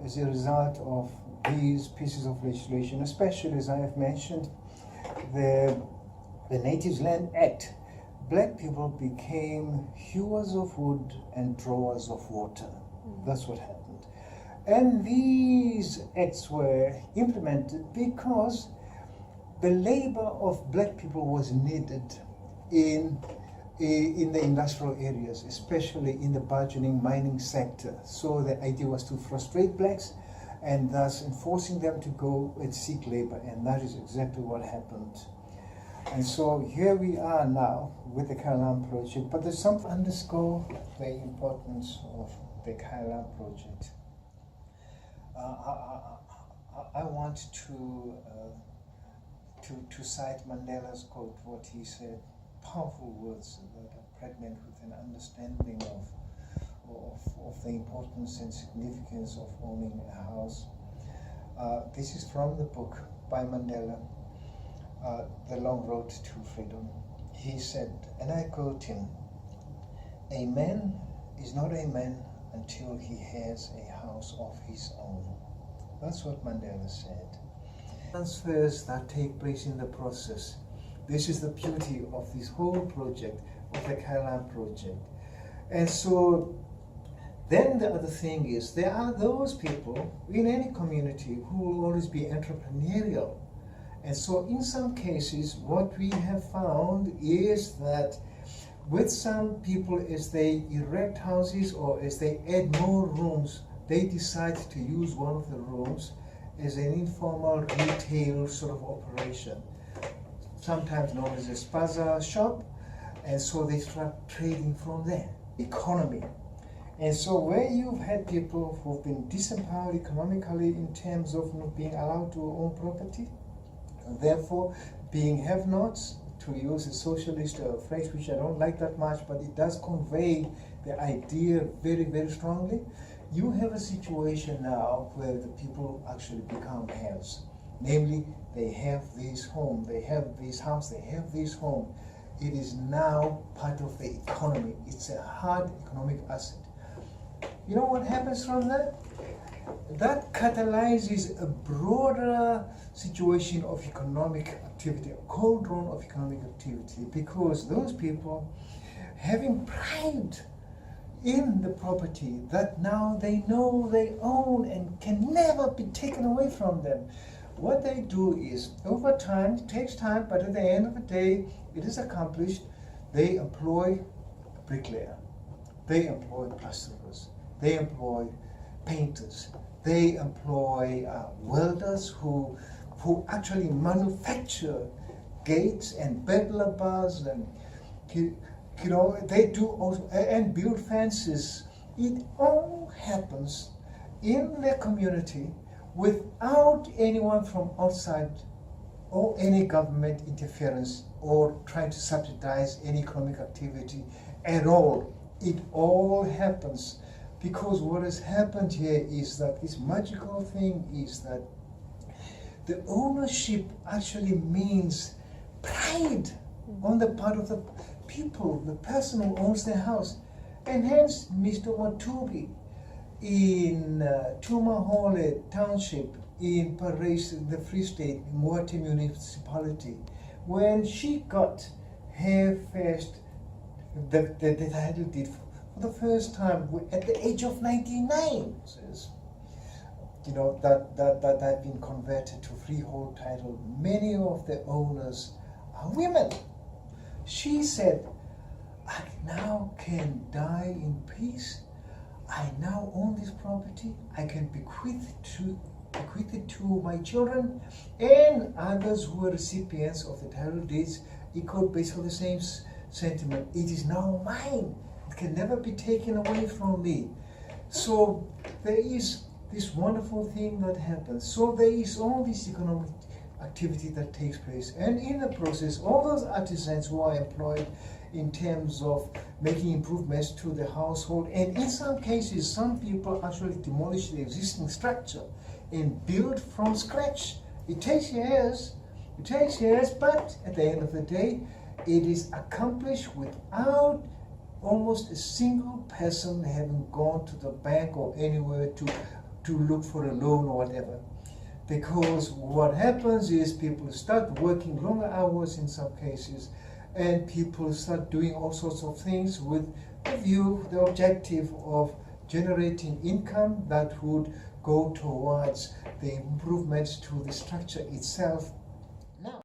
As a result of these pieces of legislation, especially as I have mentioned, the, the Natives Land Act, black people became hewers of wood and drawers of water. That's what happened. And these acts were implemented because the labor of black people was needed in the industrial areas, especially in the burgeoning mining sector. So the idea was to frustrate blacks and thus enforcing them to go and seek labor, and that is exactly what happened. And so here we are now with the Khaya project, but there's some underscore the importance of the Khaya project. I want to cite Mandela's quote, what he said, powerful words that are pregnant with an understanding of the importance and significance of owning a house. This is from the book by Mandela, The Long Road to Freedom. He said, and I quote him, "A man is not a man until he has a house of his own." That's what Mandela said. Transfers that take place in the process. This is the beauty of this whole project, of the Khaya project. And so then the other thing is, there are those people in any community who will always be entrepreneurial. And so in some cases, what we have found is that with some people, as they erect houses or as they add more rooms, they decide to use one of the rooms as an informal retail sort of operation, sometimes known as a spaza shop, and so they start trading from there. Economy. And so where you've had people who've been disempowered economically in terms of not being allowed to own property, and therefore being have-nots, to use a socialist phrase which I don't like that much, but it does convey the idea very, very strongly. You have a situation now where the people actually become haves. Namely, they have this home, they have this house, they have this home. It is now part of the economy. It's a hard economic asset. You know what happens from that? That catalyzes a broader situation of economic activity, a cauldron of economic activity, because those people, having pride in the property that now they know they own and can never be taken away from them, what they do is, over time, it takes time, but at the end of the day, it is accomplished. They employ a bricklayer, they employ plasterers, they employ painters, they employ welders who actually manufacture gates and burglar bars, and they do also, and build fences. It all happens in the community without anyone from outside or any government interference or trying to subsidize any economic activity at all. It all happens because what has happened here is that this magical thing is that the ownership actually means pride on the part of the people, the person who owns the house. And hence Mr. Watubi in Tumahole Township in Paris, the Free State, in Moate Municipality, when she got her first, the title deed for the first time at the age of 99, says, that had been converted to freehold title. Many of the owners are women. She said, I now can die in peace. I now own this property. I can bequeath it to my children and others who are recipients of the title deeds. Echoed basically the same sentiment. It is now mine. It can never be taken away from me. So there is this wonderful thing that happens. So there is all this economic activity that takes place, and in the process, all those artisans who are employed in terms of making improvements to the household, and in some cases, some people actually demolish the existing structure and build from scratch. It takes years, but at the end of the day, it is accomplished without almost a single person having gone to the bank or anywhere to to look for a loan or whatever. Because what happens is people start working longer hours in some cases, and people start doing all sorts of things with the view, the objective of generating income that would go towards the improvements to the structure itself